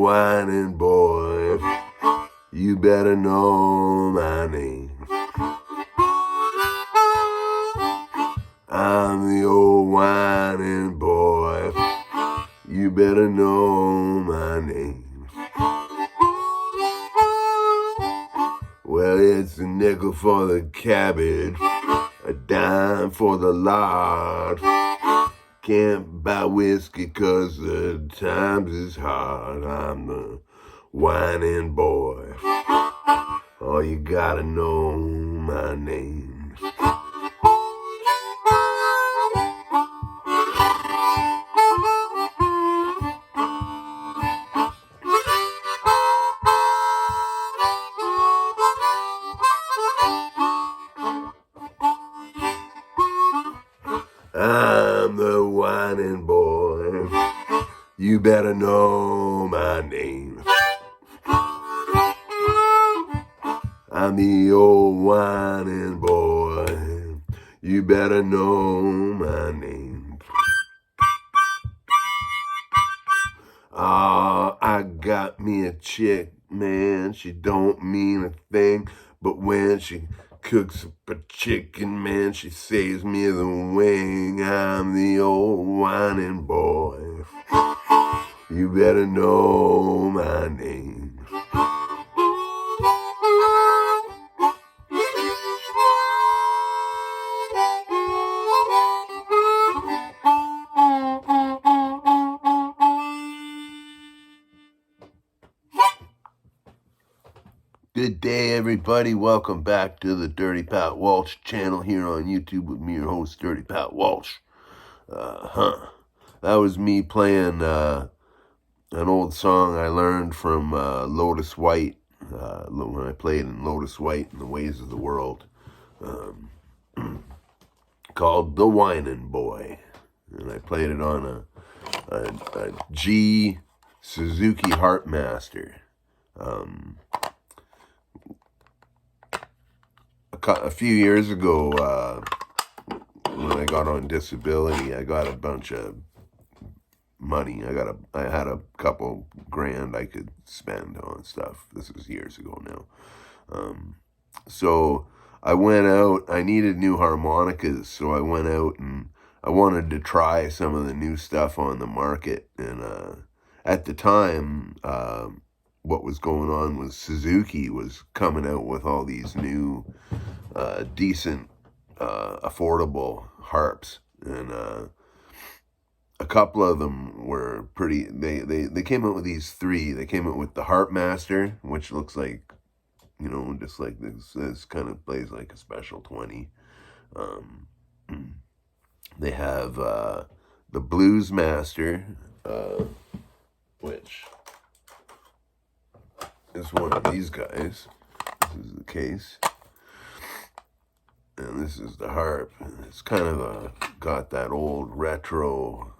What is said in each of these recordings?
whining boy. You better know my name. I'm the old whining boy. You better know my name. Well, it's a nickel for the cabbage, a dime for the lard. Can't buy whiskey 'cause the times is hard. I'm the whining boy. Oh, you gotta know my name. I'm the whining boy. You better know my name. I'm the old whining boy. You better know my name. Oh, I got me a chick, man. She don't mean a thing, but when she cooks up a chicken, man, she saves me the wing. I'm the old whining boy. You better know my name. Good day, everybody. Welcome back to the Dirty Pat Walsh channel here on YouTube with me, your host, Dirty Pat Walsh. That was me playing an old song I learned from Lotus White when I played in Lotus White and the Ways of the World, called The Winin' Boy. And I played it on a G Suzuki Harpmaster. A few years ago, when I got on disability, I got a bunch of money. I had a couple grand I could spend on stuff. This was years ago now. So I went out. I needed new harmonicas, so I went out and I wanted to try some of the new stuff on the market. And at the time, what was going on was Suzuki was coming out with all these new decent, affordable harps, and a couple of them were pretty. They came out with these three. They came out with the Harpmaster, which looks like, just like this kind of plays like a special 20. They have the Blues Master, which is one of these guys. This is the case. And this is the harp. It's kind of got that old retro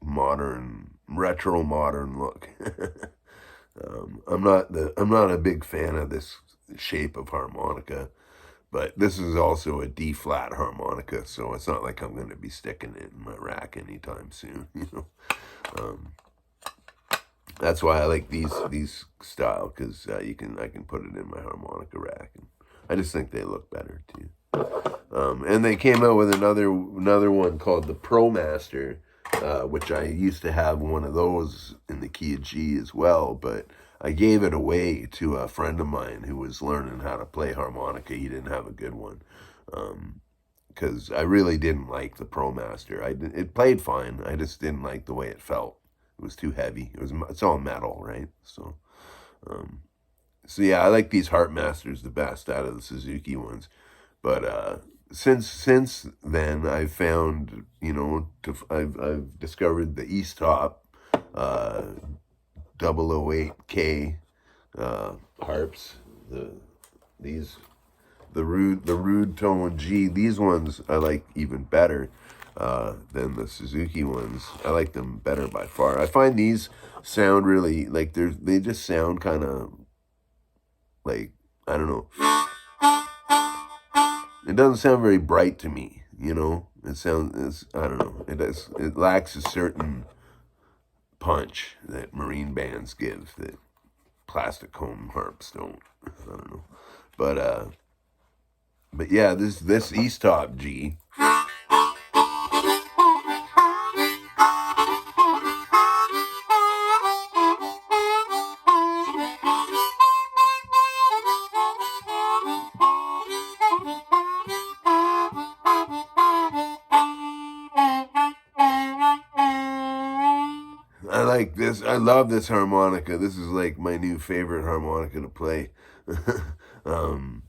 modern look. I'm not a big fan of this shape of harmonica, but this is also a D flat harmonica, so it's not like I'm going to be sticking it in my rack anytime soon. That's why I like these style, because I can put it in my harmonica rack. And I just think they look better too. And they came out with another one called the Pro Master, which I used to have one of those in the key of G as well, but I gave it away to a friend of mine who was learning how to play harmonica. He didn't have a good one, because I really didn't like the Pro Master. It played fine. I just didn't like the way it felt. It was too heavy. It's all metal, right? So yeah, I like these Harpmasters the best out of the Suzuki ones. But since then, I've found, I've discovered the East Top 008K harps. The rude tone G. These ones I like even better than the Suzuki ones. I like them better by far. I find these sound really like they just sound kind of like, I don't know. It doesn't sound very bright to me, I don't know. It lacks a certain punch that marine bands give that plastic comb harps don't. I don't know. But yeah, this East Top G. I like this. I love this harmonica. This is like my new favorite harmonica to play. um,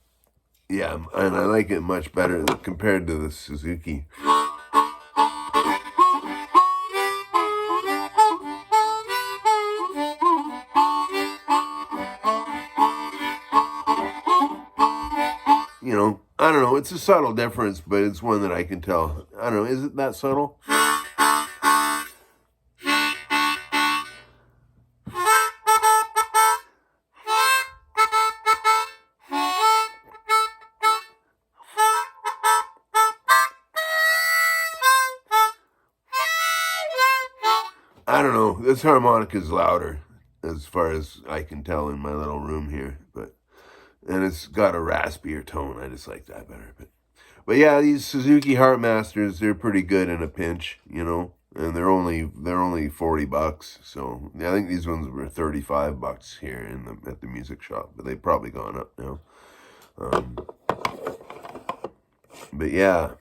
yeah, and I like it much better compared to the Suzuki. You know, I don't know. It's a subtle difference, but it's one that I can tell. I don't know. Is it that subtle? I don't know. This harmonica is louder, as far as I can tell in my little room here. And it's got a raspier tone. I just like that better. But yeah, these Suzuki Heartmasters, they're pretty good in a pinch, you know. And they're only $40. So yeah, I think these ones were $35 here at the music shop, but they've probably gone up now. But yeah.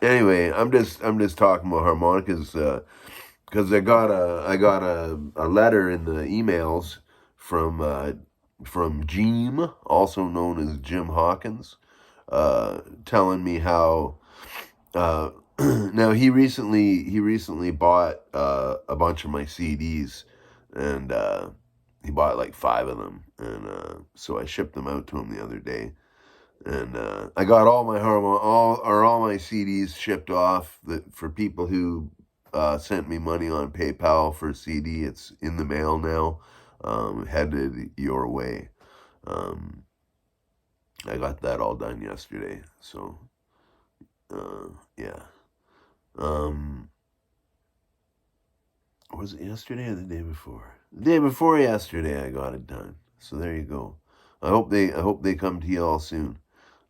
Anyway, I'm just talking about harmonicas because I got a letter in the emails from Jim, also known as Jim Hawkins, telling me how now he recently bought a bunch of my CDs, and he bought like 5 of them, and so I shipped them out to him the other day. And I got all my all my CDs shipped off. That for people who sent me money on PayPal for a CD, it's in the mail now, headed your way. I got that all done yesterday. So yeah. Was it yesterday or the day before? The day before yesterday, I got it done. So there you go. I hope they come to you all soon.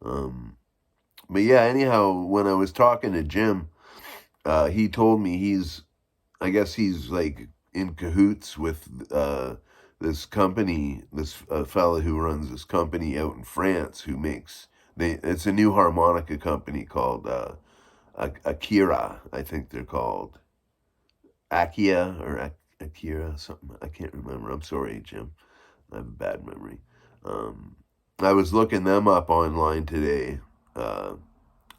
But yeah, anyhow, when I was talking to Jim, he told me I guess he's like in cahoots with this company, this fella who runs this company out in France who makes, it's a new harmonica company called Akira, I think they're called. Akia or Akira, something, I can't remember. I'm sorry, Jim. I have a bad memory. I was looking them up online today,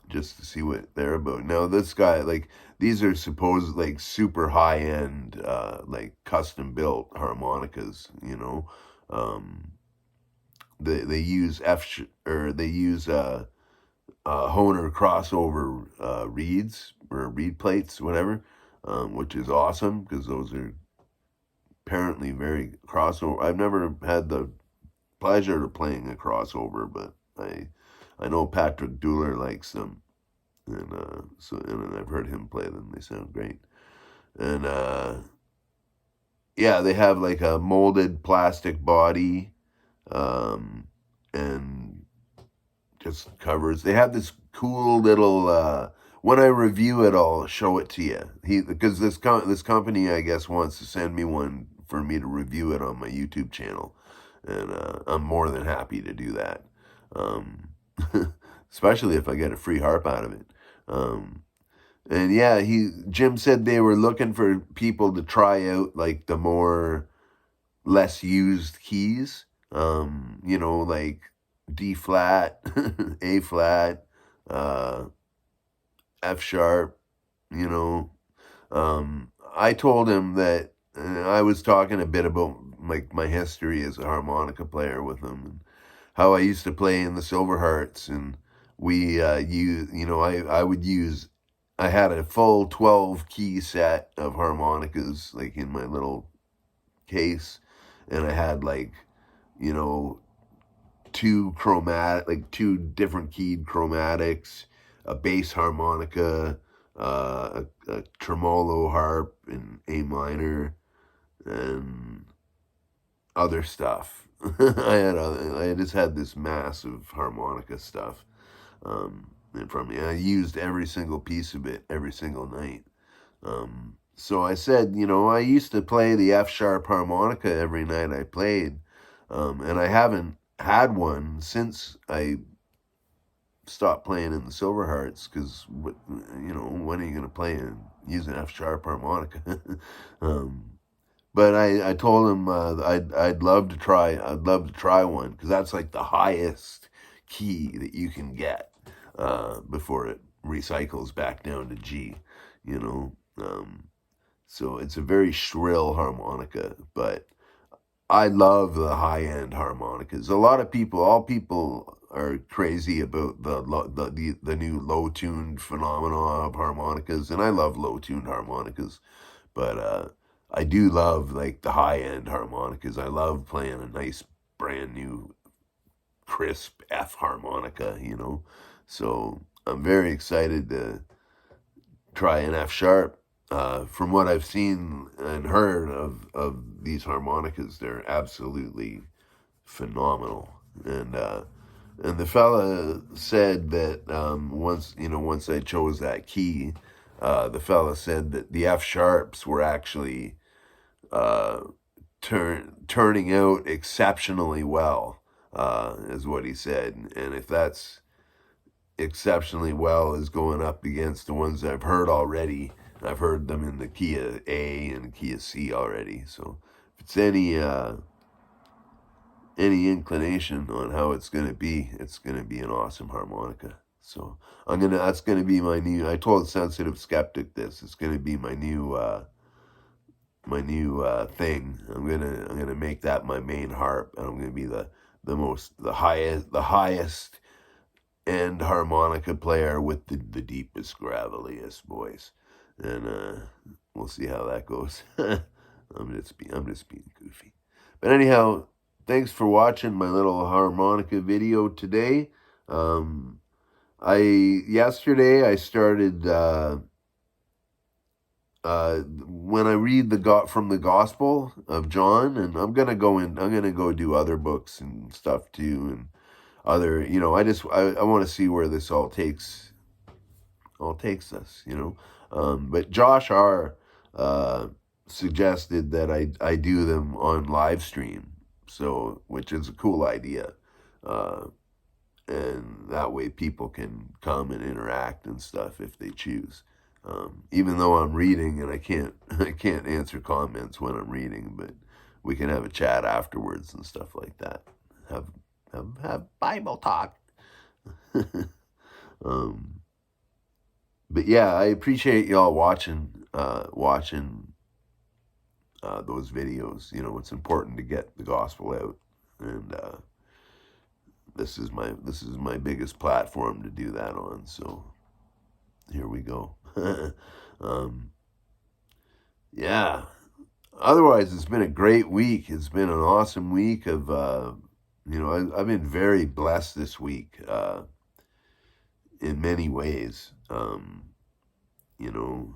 just to see what they're about. Now, this guy, like, these are supposed like super high end, like custom built harmonicas. You know, they use Hohner crossover reeds or reed plates, whatever, which is awesome because those are apparently very crossover. I've never had the pleasure of playing a crossover, but I know Patrick Dueller likes them, and and I've heard him play them. They sound great, and yeah, they have like a molded plastic body, and just covers. They have this cool little. When I review it, I'll show it to you. Because this company, I guess, wants to send me one for me to review it on my YouTube channel. And I'm more than happy to do that, especially if I get a free harp out of it. And yeah, Jim said they were looking for people to try out like the less used keys. You know, like D flat, A flat, F sharp. You know, I told him that I was talking a bit about like my history as a harmonica player with him, and how I used to play in the Silver Hearts, and we I had a full 12 key set of harmonicas like in my little case, and I had like, you know, two different keyed chromatics, a bass harmonica, a tremolo harp in A minor, and other stuff. I just had this massive harmonica stuff in front of me. I used every single piece of it every single night. So I said, I used to play the F sharp harmonica every night I played, and I haven't had one since I stopped playing in the Silver Hearts, because when are you going to play and use an F sharp harmonica? um, but I told him I'd love to try. I'd love to try one, because that's like the highest key that you can get before it recycles back down to G. You know, so it's a very shrill harmonica, but I love the high end harmonicas. A lot of people, all people, are crazy about the new low tuned phenomena of harmonicas, and I love low tuned harmonicas. But I do love like the high end harmonicas. I love playing a nice brand new crisp F harmonica. So I'm very excited to try an F sharp. From what I've seen and heard of these harmonicas, they're absolutely phenomenal. And the fella said that once I chose that key, the fella said that the F sharps were actually uh, turning out exceptionally well, is what he said. And if that's exceptionally well is going up against the ones I've heard already. I've heard them in the key of A and the key of C already. So if it's any inclination on how it's gonna be an awesome harmonica. So that's gonna be my new. I told Sensitive Skeptic this. It's gonna be my new thing. I'm gonna make that my main harp, and I'm gonna be the highest and harmonica player with the deepest, graveliest voice, and we'll see how that goes. I'm just being goofy, but anyhow, thanks for watching my little harmonica video today. I Yesterday I started when I read from the Gospel of John, and I'm gonna go do other books and stuff too, and other, I want to see where this all takes us. But Josh R suggested that I do them on live stream, so, which is a cool idea. And that way people can come and interact and stuff if they choose. Even though I'm reading and I can't I can't answer comments when I'm reading, but we can have a chat afterwards and stuff like that. Have have Bible talk. um, but yeah, I appreciate y'all watching those videos. It's important to get the gospel out, and this is my biggest platform to do that on. So here we go. um, yeah. Otherwise, it's been a great week. It's been an awesome week of I've been very blessed this week in many ways. You know,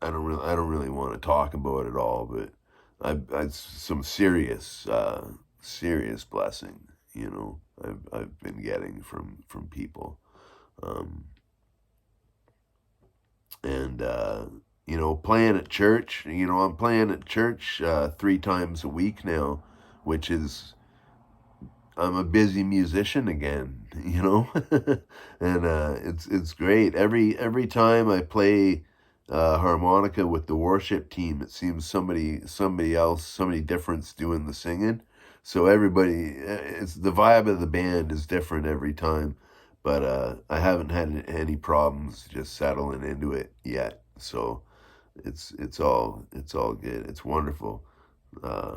I don't really want to talk about it all, but I've some serious blessing. I've been getting from people, um, and playing at church. I'm playing at church 3 times a week now, which is, I'm a busy musician again. And it's great. Every time I play harmonica with the worship team, it seems somebody else, somebody different's doing the singing. So it's the vibe of the band is different every time, but I haven't had any problems just settling into it yet. So it's all good. It's wonderful. Uh,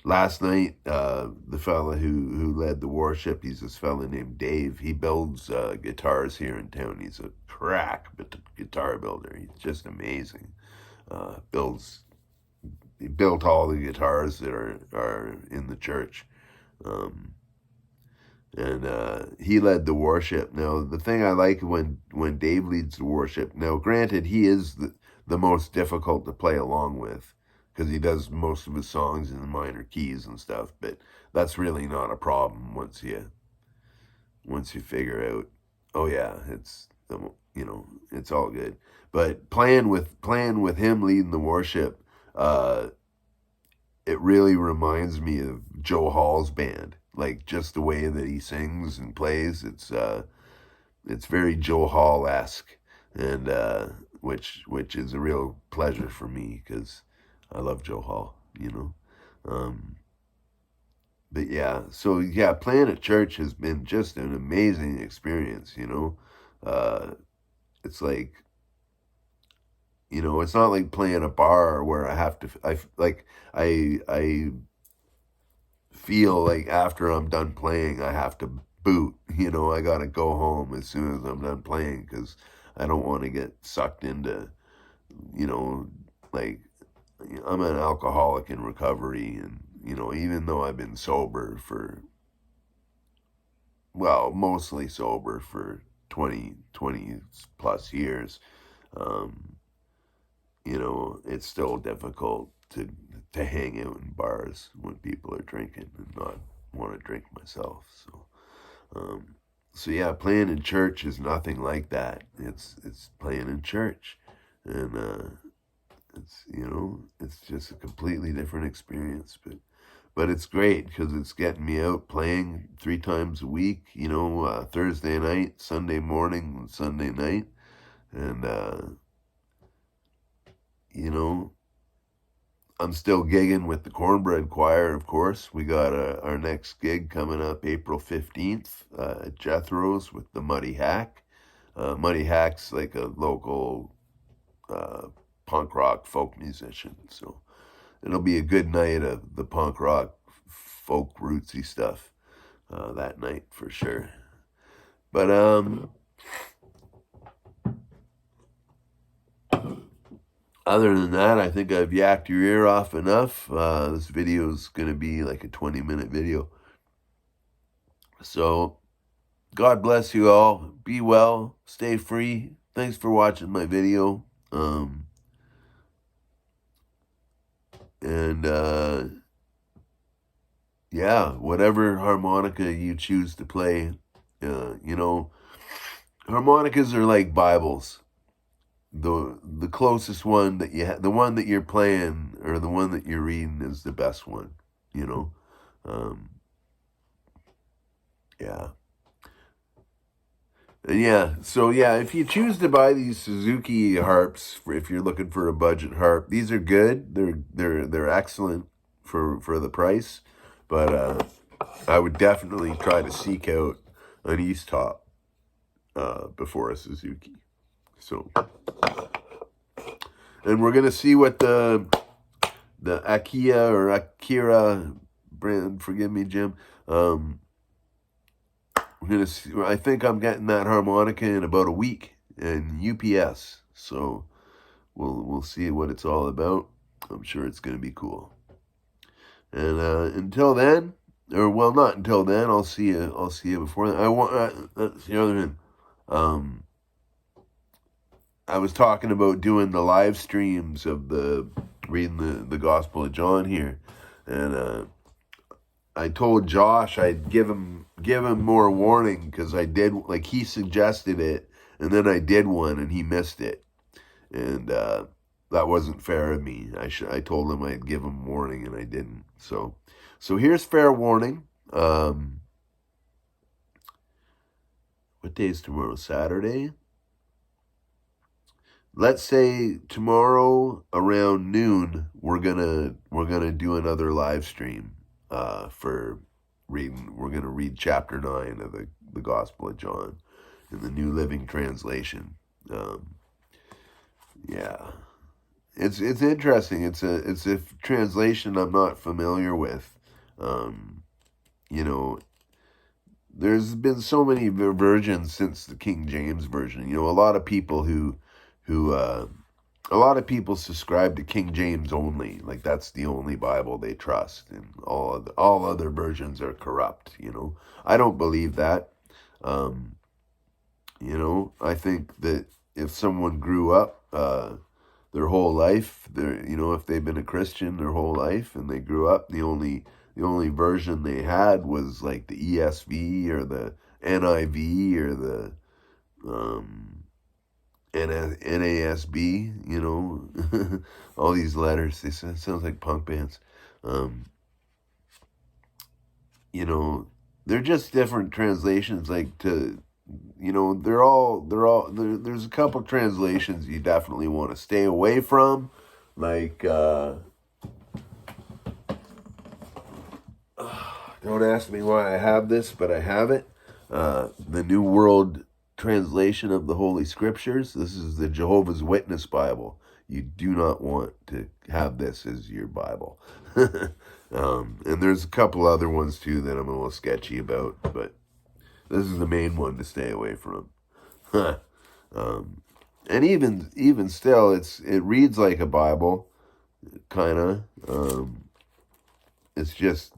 Last night, the fella who led the worship, he's this fella named Dave. He builds guitars here in town. He's a crack guitar builder. He's just amazing. He built all the guitars that are in the church. Um, and he led the worship. Now, the thing I like when Dave leads the worship. Now, granted, he is the most difficult to play along with because he does most of his songs in the minor keys and stuff. But that's really not a problem once you figure out. Oh yeah, it's all good. But playing with him leading the worship, uh, it really reminds me of Joe Hall's band. Like just the way that he sings and plays, it's very Joe Hall esque, and which is a real pleasure for me because I love Joe Hall. Um, but yeah, so yeah, playing at church has been just an amazing experience. Uh, it's like it's not like playing a bar where I have to. I feel like after I'm done playing, I have to boot. I gotta go home as soon as I'm done playing because I don't want to get sucked into, you know, like I'm an alcoholic in recovery, and even though I've been sober for, well, mostly sober for 20 plus years, um, it's still difficult to hang out in bars when people are drinking and not want to drink myself. Um, so yeah, playing in church is nothing like that. It's playing in church, and it's just a completely different experience. But it's great because it's getting me out playing 3 times a week. Thursday night, Sunday morning, and Sunday night, and you know I'm still gigging with the Cornbread Choir, of course. We got our next gig coming up April 15th at Jethro's with the Muddy Hack. Muddy Hack's like a local uh, punk rock folk musician. So it'll be a good night of the punk rock, folk rootsy stuff that night for sure. But other than that, I think I've yacked your ear off enough. This video is going to be like a 20-minute video. So, God bless you all. Be well. Stay free. Thanks for watching my video. And, yeah, whatever harmonica you choose to play, harmonicas are like Bibles. The closest one that the one that you're playing or the one that you're reading is the best one, yeah. And yeah, so yeah, if you choose to buy these Suzuki harps, if you're looking for a budget harp, these are good. They're excellent for the price, but I would definitely try to seek out an East Top before a Suzuki. So, and we're gonna see what the Akia or Akira brand. Forgive me, Jim. We're gonna see. I think I'm getting that harmonica in about a week in UPS. So we'll see what it's all about. I'm sure it's gonna be cool. And until then, or well, not until then. I'll see you. I'll see you before then. That's the other thing. I was talking about doing the live streams of reading the Gospel of John here, and I told Josh I'd give him more warning because I did, like, he suggested it, and then I did one and he missed it, and that wasn't fair of me. I told him I'd give him warning and I didn't. So here's fair warning. What day is tomorrow? Saturday. Let's say tomorrow around noon we're gonna do another live stream for reading. We're gonna read chapter 9 of the Gospel of John in the New Living Translation. Yeah, it's interesting. It's a translation I'm not familiar with. There's been so many versions since the King James version. A lot of people who a lot of people subscribe to King James only, like that's the only Bible they trust, and all other versions are corrupt. I don't believe that. Um, I think that if someone grew up their whole life, if they've been a Christian their whole life and they grew up, the only version they had was like the ESV or the NIV or the um, NASB, all these letters. Sounds like punk bands. Um, you know, they're just different translations. Like there's a couple translations you definitely want to stay away from. Like, don't ask me why I have this, but I have it. The New World Translation of the Holy Scriptures. This is the Jehovah's Witness Bible. You do not want to have this as your Bible. And there's a couple other ones too that I'm a little sketchy about, but this is the main one to stay away from. And even still, it reads like a Bible, kind of. It's just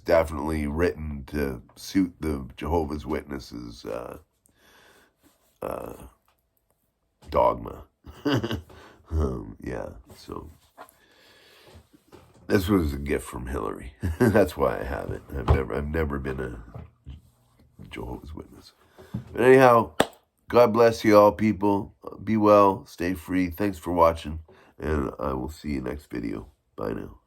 definitely written to suit the Jehovah's Witnesses uh, dogma. Yeah, so this was a gift from Hillary. That's why I have it. I've never been a Jehovah's Witness. But anyhow, God bless you all, people. Be well, stay free. Thanks for watching, and I will see you next video. Bye now.